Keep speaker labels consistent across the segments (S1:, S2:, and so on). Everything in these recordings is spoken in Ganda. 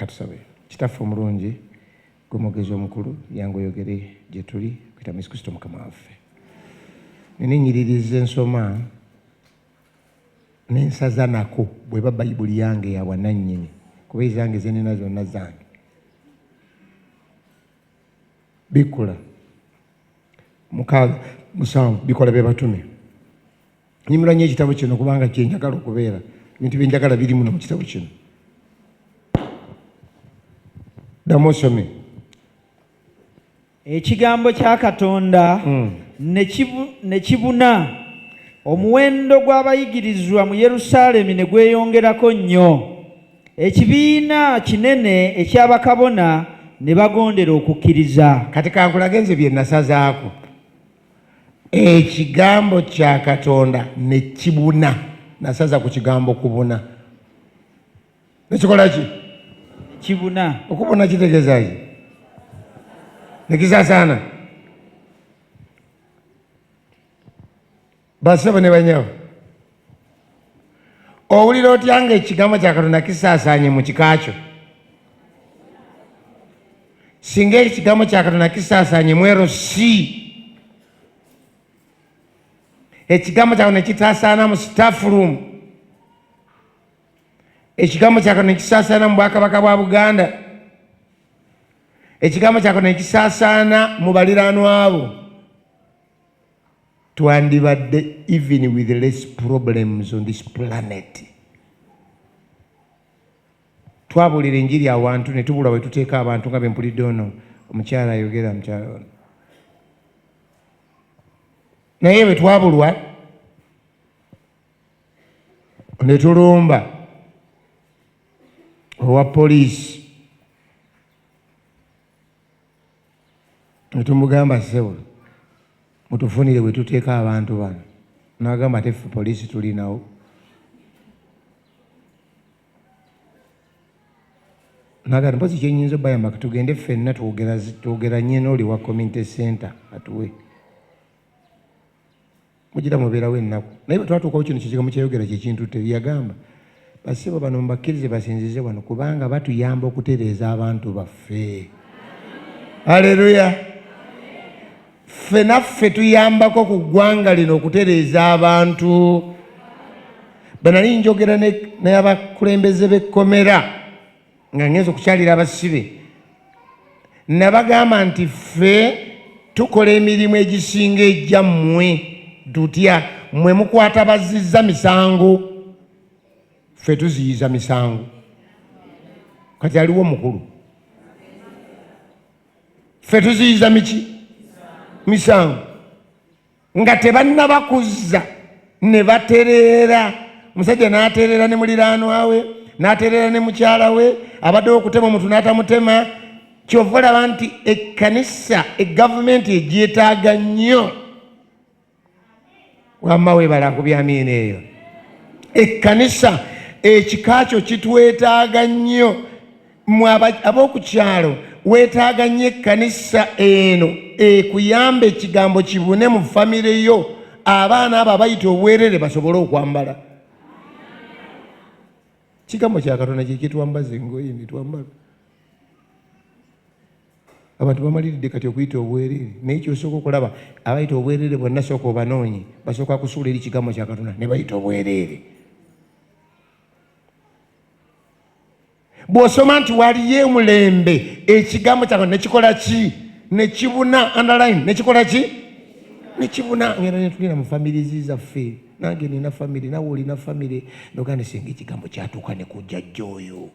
S1: Katusabe. Kitaffe omulungi gw'omwogezi omukulu yangu oyogere gye tuli kwita Yesu Kristo Mukama waffe. Nininyiririza ensoma n'ensaza nako bw'eba Bayibuli yange ya bwannannyini kuba ezange ze nina zonna zange. Bikola 7 bikola bye batume. Nnyumirwa nnyo ekitabo kino kubanga kye njagala okubeera. Ebintu bye njagala biri muno mu kitabo kino. Ddamu osome.
S2: Ekigambo kya Katonda ne kibuna, omuwendo gw'abayigirizwa mu Yerusaalemi ne gweyongerako nnyo. Ekibiina kinene eky'abakabona ne bagondera okukkiriza.
S1: Kati kankulage nze bye nasazaako. Ekigambo kya Katonda ne kibuna. Nasaza ku kigambo kubuna. Nekikola ki?
S2: Kibuna.
S1: Okubuna kitegeeza ki? Nekisaasaana. Basebo ne banyawo. Owulira otya nga ekigambo kya Katonda kisaasaanye mu kika kyo? Singa ekigambo kya Katonda kisaasaanye mu Erosi, ekigambo kya Katonda kitaasaana mu staff room, ekigambo kya Katonda kisaasaana mu Bwakabaka bwa Buganda, ekigambo kya Katonda kisaasaana mu baliraanwa abo, twandibadde even with less problems on this planet. Twabulira enjiri awantu ne tubula we tuteeka abantu nga bempulidde ono omukyala ayogera mukyala ono. Naye bwe twabulwa ne tulumba owa poliisi ne tumugamba ssebo mutufunire bwe tuteeka abantu bano. N'agamba ate ffe poliisi tulinawo. N'agamba mpozi kyenyinza obayamba tugende ffenna twogeranye n'oli wa community center atuwe. Mugira mubeerawo ennaku. Naye bwe twatuukawo kino kikigamu kyeyogera kyekintu teyagamba basibo bano mbakkirize basinzize wano kubanga batuyamba okutereeza abantu baffe. Haleluya. Ffe naffe tuyambako ku ggwanga lino okutereeza abantu. Banali njogera n'abakulembeze b'ekkomera nga ngenza okukyalira abasibe. Nabagamba nti ffe tukola emirimu egisinga ejja mmwe. Tutya mmwe mukwata bazizza misango, ffe tuziyiza misango. Kati aliwo mukulu. Ffe tuziyiza miki? Misango. Nga tebannabakuzza ne batereera. Musajja n'atereera ne muliraanwa we, n'atereera ne mukyala we, abaddewo okutema omuntu n'atamutema. Kyova olaba nti ekkanisa egavumenti egyetaaga nnyo. Wamma webala kubyamiina eyo. Ekkanisa ekika kyo kitwetaaga nnyo. Mmwe ab'okukyalo weetaaga nnyo ekkanisa eno ekuyamba ekigambo kibune mu famire yo, abaana abo abayita obwerere basobole okwambala. Kigambo kya Katonda kye kitwambaza engoye ne twambala. Abantu bamaliridde kati okuyita obwerere. Naye kyosooka okulaba abayita obwerere bonna sooka obanoonye basooka kusuula eri kigambo kya Katonda ne bayita obwerere. Bw'osoma nti waliyo emulembe ekigambo kya Katonda nekikola ki? Ne kibuna. Underline. Ne kikola ki? Ne kibuna. Ngera ne tulina mu famire zaffe. Nange nina famire, nawe olina famire. Nogande singa ekigambo kyatuuka ne ku jjajja oyo.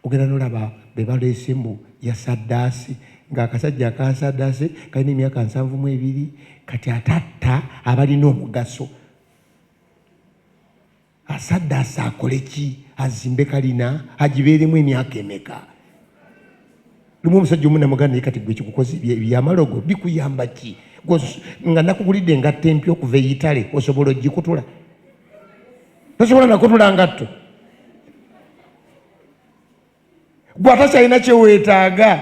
S1: Ogenda n'olaba be baleese mbu yasaddaasi ng'akasajja akasaddaase kalina emyaka 72 kati atatta abalina omugaso. Asaddaase akole ki? Azimbe kalina agibeeremu emyaka emeka? Lumu omusajja omu namugamba naye kati gwe kikukoze byamalogo bikuyamba ki? Nga nakugulidde engatto empya okuva eyitale osobola ogikutula? Tosobola nakutula ngatto. Gwatakyalina kyeweetaaga.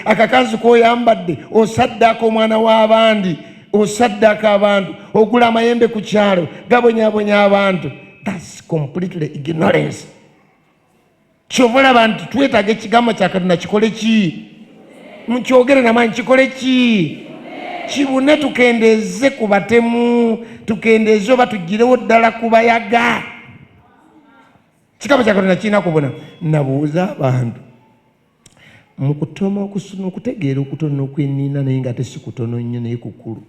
S1: Akakanzu k'oyambadde osaddaaka omwana w'abandi, osaddaaka abantu, ogula amayembe ku kyalo gabonyabonya abantu. That's completely ignorance. kyobalaba nti twetaaga ekigambo kya Katonda kikole ki? Mukyogere namanyi kikole ki? Kibune tukendeeze ku batemu, tukendeeze oba tugirewo ddala ku bayaga. Kigambo kya Katonda kirina kubona. Nabuuza abantu mu kutoma okusuna okutegeera okutono okwenina naye nga tesi kutono nnyo naye kukulu.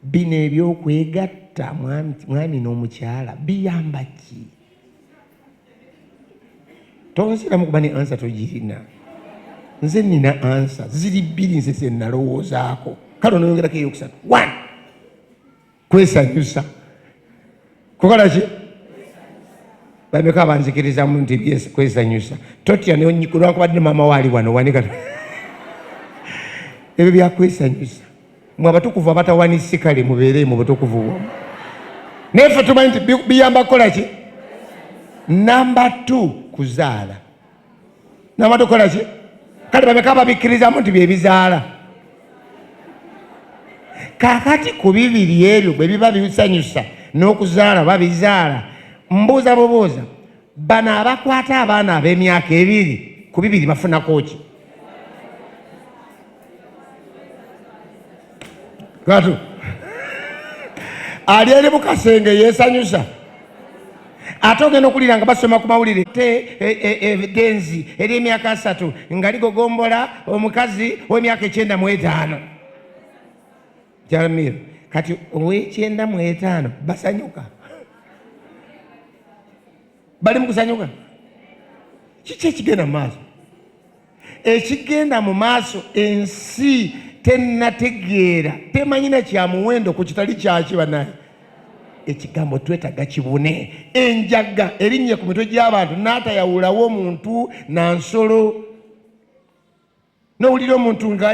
S1: Bino ebyokwegatta mwani n'omukyala biyamba ki? Tonsiramu kuba ne ansa togirina. Nze nina ansa ziri bbiri nze ze nalowoozaako. Kale onoyongerako eyokusatu. 1. Kwesanyusa. Kukola ki? Bameka banzikirizamu nti kwesanyusa. Totya neolwakubadde maama waali wano wanika. Ebyo byakwesanyusa. Mwe abatukuvu abatawanisi kale mubeere mu butukuvu bwammwe. Naye ffe tumanyi nti biyamba kukola ki? Namba 2, kuzaala. Namba 2 kukola ki? Kale bameka babikkirizamu nti byebizaala. Kaakati ku bibiri ebyo bwe biba bisanyusa n'okuzaala babizaala. Mbuuza bubuuza, bano abakwata abaana ab'emyaka 2 ku 2 bafunako ki? Katu ali eri mu kasenge yeesanyusa. Ate ogenda okulira nga basoma ku mawulire evidenzi ery'emyaka 3 nga ligogombola omukazi w'emyaka 95. Jaramiro kati ow'e95 basanyuka. Bali mu kusanyuka. Kiki ekigenda mu maaso? Ekigenda mu maaso ensi tennategeera temanyina kya muwendo ku kitali kyaki banaye. Ekigambo twetaaga kibune. Enjaga erinnye ku mitwe gy'abantu n'atayawulawo omuntu na nsolo. N'owulira omuntu nga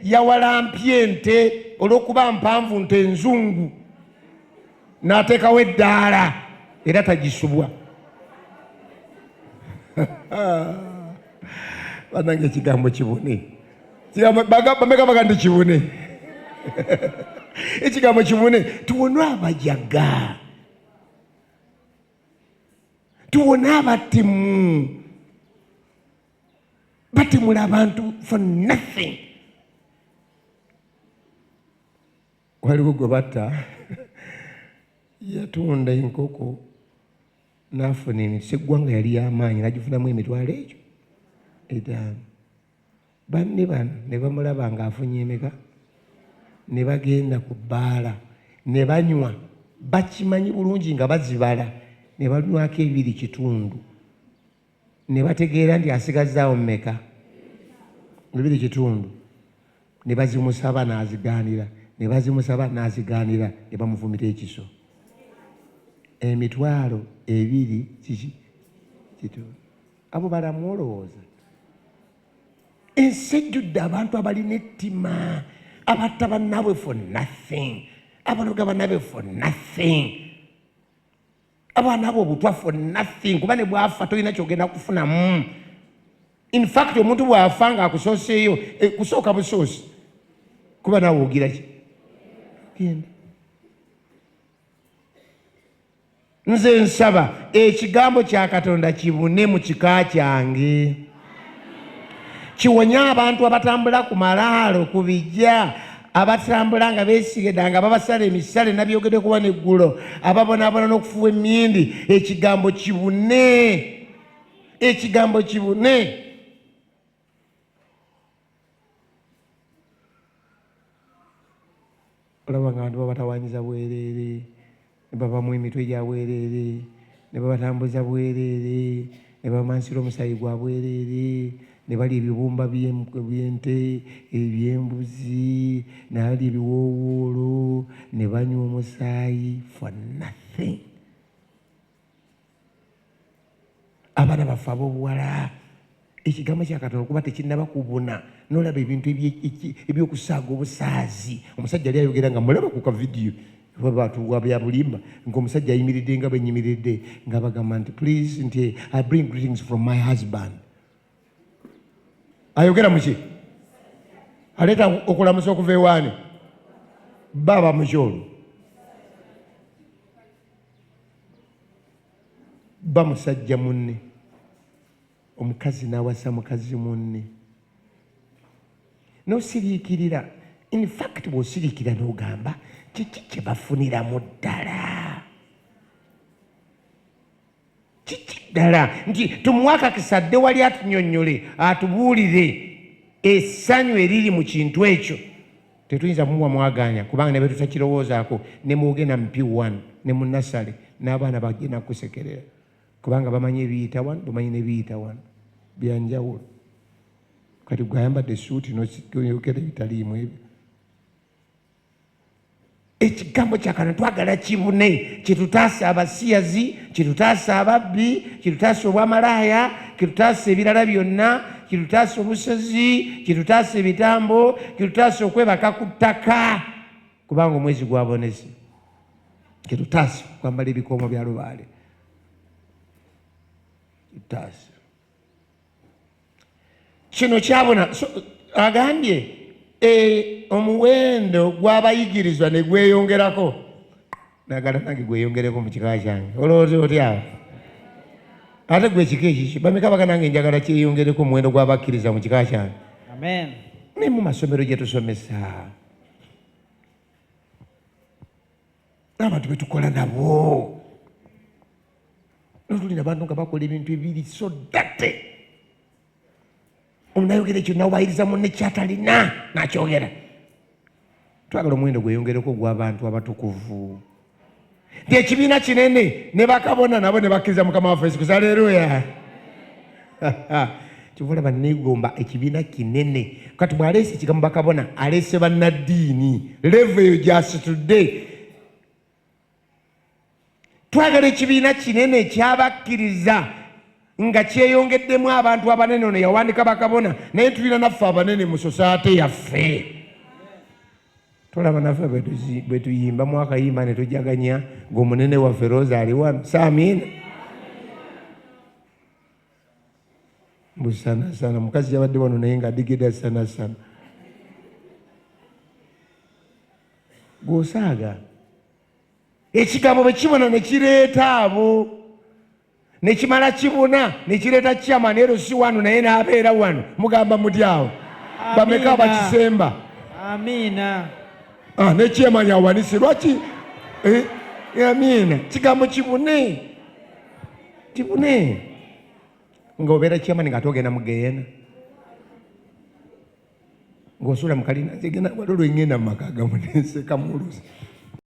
S1: yawalampye ente olw'okuba mpanvu nte enzungu n'ateekawo eddaala era tagisubwa. Banange ekigambo kibune. Bameka baga nti kibune. Ekigambo kibune. Tuwone abajaga. Tuwone abatemu. Batemula abantu for nothing. Waliwo gwe batta yatunda enkoko n'afuna emiti. Eggwanga yali y'amaanyi n'agifunamu emitwalo egyo 5. Banne bano ne bamulaba ng'afunye emeka ne bagenda ku bbaala ne banywa. Bakimanyi bulungi nga bazibala ne balunywako 2.5 ne bategeera nti asigazaawo mmeka 2.5 ne bazimusaba n'azigaanira ne bazimusaba n'azigaanira ne bamuvumira ekiso. Emitwalo 2 kiki kitundu. Abo balamwolowooza. Ensi ejjudde abantu abalina ettima abatta bannaabwe for nothing, abanoga bannaabwe for nothing, abaanaabwe obutwa for nothing, kuba ne bwafa tolina kyogenda kufunamu. In fact omuntu bw'afa nga akusooseeyo kusooka busoosi kuba naawe ogira ki? Genda. Nze nsaba ekigambo kya Katonda kibune mu kika kyange. Kiwonya abantu abatambula ku malaalo ku bijja, abatambula nga beesigedda nga babasala emisale nabyogedde kuba n'eggulo, ababonaabona n'okufuwa emmindi. Ekigambo kibune. Ekigambo kibune. Olaba nga abantu babatawanyiza bwereere, ne babamu emitwe gya bwereere, ne babatambuza bwereere, ne bamansira omusaayi gwa bwereere, ne bali ebibumba by'ente, eby'embuzi, ne bali ebiwoowoolo, ne banywa omusaayi for nothing. Abaana baffe ab'obuwala, ekigambo kya Katonda kuba tekinnaba kubuna n'olaba ebintu ebyokusaaga obusaazi. Omusajja yali ayogera nga mulaba ku kavidiyo batuwa bya bulimba ng'omusajja ayimiridde nga bwenyimiridde nga bagamba nti please nti I bring greetings from my husband. Ayogera muki? Aleeta okulamusa okuva ewaani? Baba mukyolo. Ba musajja munne. omukazi n'awasa mukazi munne n'osiriikirira. In fact bw'osiriikira n'ogamba kiki kye bafuniramu ddala, kiki ddala, nti tumuwakakisa dde wali atunyonnyole atubuulire essanyu eriri mu kintu ekyo. Tetuyinza kumuwa mwaganya kubanga ne bwe tutakirowoozaako ne muogenda mu P1 ne mu nasale n'abaana bagenda kusekerera kubanga bamanyi ebiyita wano, bamanyi n'ebiyita wano, byanjawulo. Kati gwayambadde essuuti noyogera ebitaliimu ebyo. Ekigambo kyakano twagala kibune, kitutaase abasiyazi, kitutaase ababbi, kitutaase obwamalaaya, kitutaase ebirala byonna, kitutaase obusozi, kitutaase ebitambo, kitutaase okwebaka ku ttaka kubanga omwezi gwabonese, kitutaase okwambala ebikoomo bya lubaale, kitutaase. Kino kyabona agambye omuwendo gw'abayigirizwa ne gweyongerako. Nagala nange gweyongereko mu kika kyange. Olowooza otya? Ate gwe ekika ekiki bameka baga nange njagala kyeyongereko omuwendo gw'abakkiriza mu kika kyange.
S2: Amen.
S1: Ne mu masomero gye tusomesa n'abantu be tukola nabo notulina bantu nga bakola ebintu ebiri so date omunayogera ekyo nawayiriza munne kyatalina nakyogera. Twagala omuwendo gweyongereko gw'abantu abatukuvu. Nti ekibiina kinene ne bakabona nabo ne bakkiriza Mukama waffe Yesu Kristo. Haleluya. Kivula banneegomba ekibiina kinene. Kati bw'aleese ekigambo bakabona aleese bannaddiini level eyo gy'asitudde. Twagala ekibiina kinene ekyabakkiriza nga kyeyongeddemu abantu abanene. Ono yawandika bakabona naye tulina naffe abanene mu sosaate yaffe. Tolaba naffe bwe tuyimba mu akayimba ne tujaganya ng'omunene waffe Rosa ali wano. Saamiina. Mbusana sana mukazi yabadde wano naye ng'adigida sana sana. Gw'osaaga ekigambo bwe kibona ne kireeta abo ne kimala kibuna ne kireeta chairman ero si wano naye n'abeera wano. Mugamba muti awo bameka bakisemba.
S2: Amiina.
S1: Ne chairman awanise lwaki? Amiina. Kigambo kibune, kibune. Ng'obeera chairman nga togenda mugeena ng'osula mukalina nze genda waliwo lwe ngenda mu maka gamu nenseka mulusi